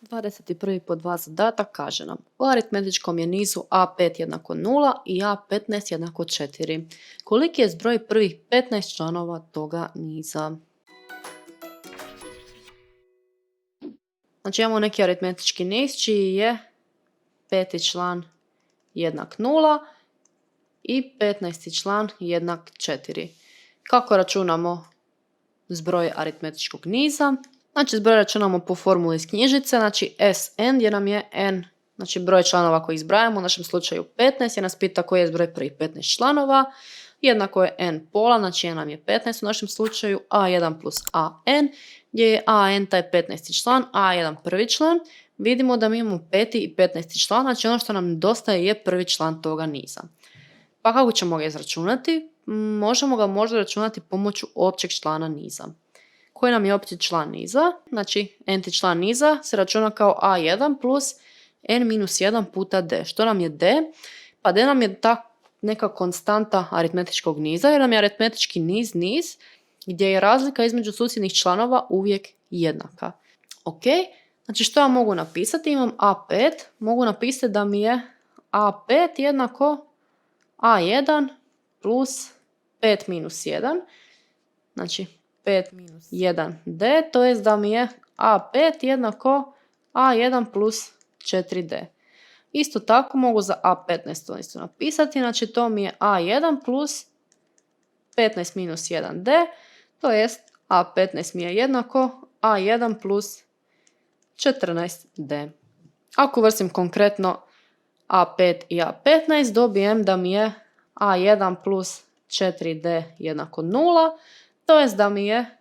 21. pod 2 zadatak kaže nam u aritmetičkom je nizu A5 jednako 0 i A15 jednako 4. Koliki je zbroj prvih 15 članova toga niza? Znači imamo neki aritmetički niz čiji je peti član jednak 0 i 15. član jednak 4. Kako računamo zbroj aritmetičkog niza? Znači zbroj računamo po formuli iz knjižice, znači Sn gdje nam je n, znači broj članova koji izbrajamo, u našem slučaju 15, jer nas pita koji je zbroj prvih 15 članova, jednako je n pola, znači n nam je 15 u našem slučaju, a1 plus an, gdje je an taj 15. član, a1 prvi član. Vidimo da mi imamo 5. i 15. član, znači ono što nam nedostaje je prvi član toga niza. Pa kako ćemo ga izračunati? Možemo ga možda računati pomoću općeg člana niza. Koji nam je opći član niza? Znači, n-ti član niza se računa kao a1 plus n minus 1 puta d. Što nam je d? Pa d nam je ta neka konstanta aritmetičkog niza, jer nam je aritmetički niz gdje je razlika između susjednih članova uvijek jednaka. Ok, znači što ja mogu napisati? Imam a5, mogu napisati da mi je a5 jednako a1 plus 5 minus 1, znači 5 minus 1d, to jest da mi je a5 jednako a1 plus 4d. Isto tako mogu za a15 to isto napisati, znači to mi je a1 plus 15 minus 1d, to jest a15 mi je jednako a1 plus 14d. Ako vrstim konkretno a5 i a15, dobijem da mi je a1 plus 4d jednako 0, to jest da mi je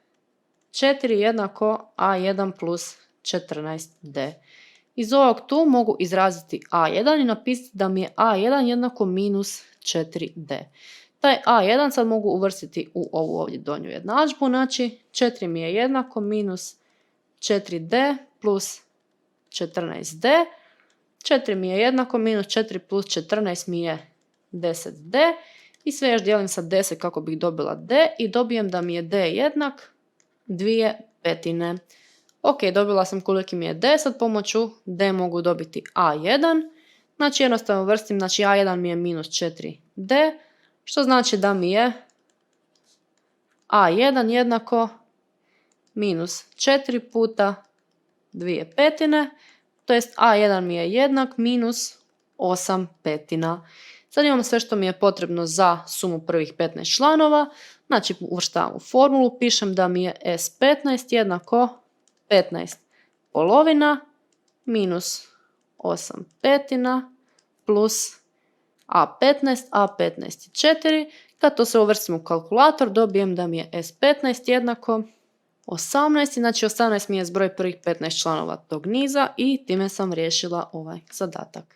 4 jednako a1 plus 14d. Iz ovog tu mogu izraziti a1 i napisati da mi je a1 jednako minus 4d. Taj a1 sad mogu uvrstiti u ovu ovdje donju jednadžbu, znači 4 mi je jednako minus 4d plus 14d. 4 mi je jednako minus 4 plus 14 mi je 10d. I sve još dijelim sa 10 kako bih dobila d i dobijem da mi je d jednak 2/5. Ok, dobila sam koliki mi je d, sad pomoću d mogu dobiti a1. Znači jednostavno vrstim, znači a1 mi je minus 4d, što znači da mi je a1 jednako minus 4 puta 2/5, to jest a1 mi je jednak minus 8/5. Sad imam sve što mi je potrebno za sumu prvih 15 članova, znači uvrštavam u formulu, pišem da mi je S15 jednako 15 polovina minus 8/5 plus A15 je 4. Kad to se uvrstim u kalkulator, dobijem da mi je S15 jednako 18, znači 18 mi je zbroj prvih 15 članova tog niza i time sam riješila ovaj zadatak.